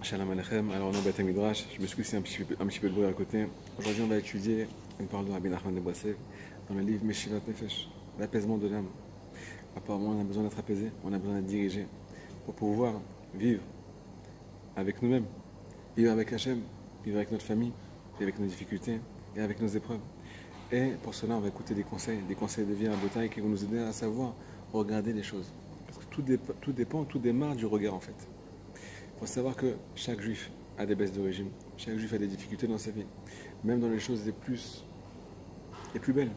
Shalom Aleichem, alors on est au Beth Midrash, je m'excuse si un petit peu de bruit à côté. Aujourd'hui on va étudier une parole de Rabbi Nachman de Breslev dans le livre Meshivat Nefesh, l'apaisement de l'âme. Apparemment on a besoin d'être apaisé, on a besoin d'être dirigé pour pouvoir vivre avec nous-mêmes, vivre avec Hachem, vivre avec notre famille, vivre avec nos difficultés et avec nos épreuves. Et pour cela on va écouter des conseils de vie à Botaï qui vont nous aider à savoir regarder les choses. Parce que tout démarre du regard en fait. Il faut savoir que chaque juif a des baisses de régime, chaque juif a des difficultés dans sa vie, même dans les choses les plus belles,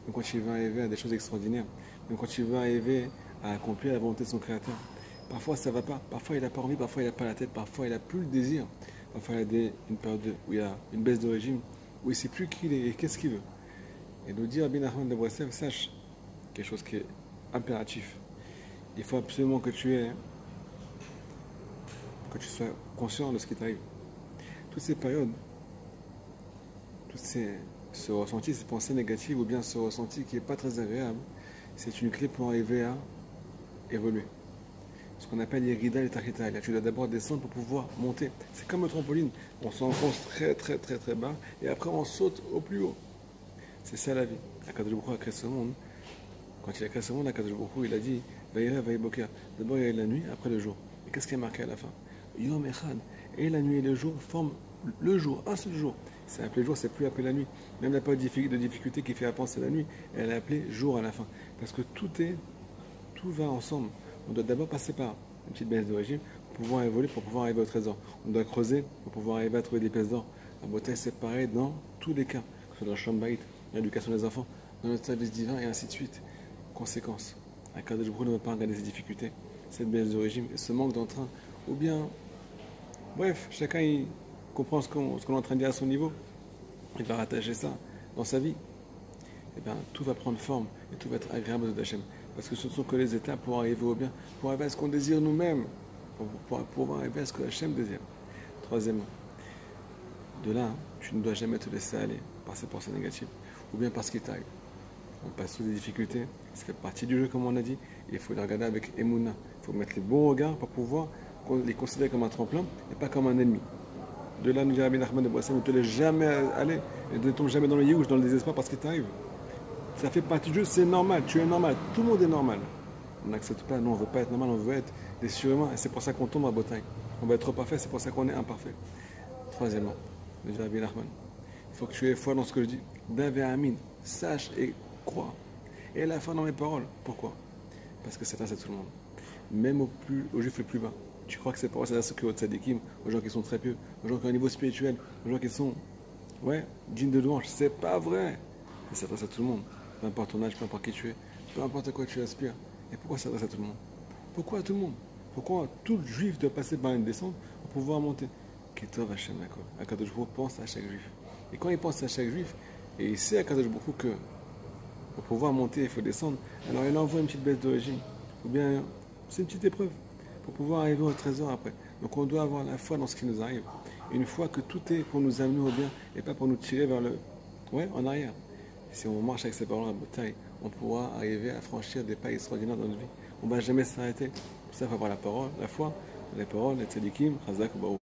même quand il va arriver à des choses extraordinaires, même quand il va arriver à accomplir la volonté de son Créateur. Parfois ça ne va pas, parfois il n'a pas envie, parfois il n'a pas la tête, parfois il n'a plus le désir, parfois il y a une période où il y a une baisse de régime, où il ne sait plus qui il est et qu'est-ce qu'il veut. Et nous dit Rabbi Nachman de Breslev, sache quelque chose qui est impératif. Il faut absolument que tu sois conscient de ce qui t'arrive. Toutes ces périodes, ce ressenti, ces pensées négatives ou bien ce ressenti qui n'est pas très agréable, c'est une clé pour arriver à évoluer. Ce qu'on appelle l'irida et tachita. Tu dois d'abord descendre pour pouvoir monter. C'est comme le trampoline. On s'enfonce très bas et après on saute au plus haut. C'est ça la vie. Akadosh Baruch Hu a créé ce monde. Quand il a créé ce monde, Akadosh Baruch Hu, il a dit Vayira Vayiboker. D'abord il y a la nuit, après le jour. Et qu'est-ce qui est marqué à la fin? Yom Echad. Et la nuit et le jour forment le jour, un seul jour. C'est appelé jour, c'est plus appelé la nuit. Même la période de difficulté qui fait penser la nuit, elle est appelée jour à la fin. Parce que tout va ensemble. On doit d'abord passer par une petite baisse de régime pour pouvoir évoluer, pour pouvoir arriver au trésor. On doit creuser pour pouvoir arriver à trouver des pièces d'or. La beauté, c'est pareil dans tous les cas. Que ce soit dans le champ de baït, dans l'éducation des enfants, dans notre service divin et ainsi de suite. Conséquence. Akadosh Baruch Hu ne va pas regarder ces difficultés, cette baisse de régime et ce manque d'entrain. Ou bien, bref, chacun il comprend ce qu'on est en train de dire à son niveau. Il va rattacher ça dans sa vie. Et bien, tout va prendre forme et tout va être agréable aux Hachem. Parce que ce ne sont que les étapes pour arriver au bien, pour arriver à ce qu'on désire nous-mêmes, pour pouvoir arriver à ce que Hachem désire. Troisièmement, de là, tu ne dois jamais te laisser aller par ces pensées négatives ou bien par ce qui t'arrive. On passe sous des difficultés, ça fait partie du jeu comme on a dit, et il faut les regarder avec Emouna. Il faut mettre les bons regards pour pouvoir les considérer comme un tremplin et pas comme un ennemi. De là, nous dit Rabbi Nachman de Breslev, ne te laisse jamais aller et ne tombe jamais dans le yiouch, dans le désespoir parce qu'il t'arrive. Ça fait partie du jeu, c'est normal, tu es normal, tout le monde est normal. On n'accepte pas, non, on ne veut pas être normal, on veut être des surhumains et c'est pour ça qu'on tombe à bataille. On va être parfait, c'est pour ça qu'on est imparfait. Troisièmement, nous dit Rabbi Nachman, il faut que tu aies foi dans ce que je dis. Davé Amin, sache et crois. Et la foi dans mes paroles. Pourquoi? Parce que c'est à tout le monde. Même aux juifs les plus bas. Tu crois que ces paroles, c'est à ceux qui ont tzadikim, aux gens qui sont très pieux, aux gens qui ont un niveau spirituel, aux gens qui sont, dignes de louange. C'est pas vrai. Ça s'adresse à tout le monde. Peu importe ton âge, peu importe qui tu es, peu importe à quoi tu aspires. Et pourquoi ça s'adresse à tout le monde? Pourquoi à tout le monde? Pourquoi tout juif doit passer par une descente pour pouvoir monter? Ketov Hashem Akol. Akadosh Baruch Hu pense à chaque juif. Et quand il pense à chaque juif, et il sait à Akadosh Baruch Hu que pour pouvoir monter, il faut descendre, alors il envoie une petite baisse de régime. Ou bien, c'est une petite épreuve pour pouvoir arriver au trésor après. Donc on doit avoir la foi dans ce qui nous arrive. Une fois que tout est pour nous amener au bien et pas pour nous tirer vers en arrière. Si on marche avec ces paroles à bataille, on pourra arriver à franchir des pas extraordinaires dans notre vie. On ne va jamais s'arrêter. Pour ça, il faut avoir la parole, la foi, les paroles, les tzadikim, chazak ou baruch.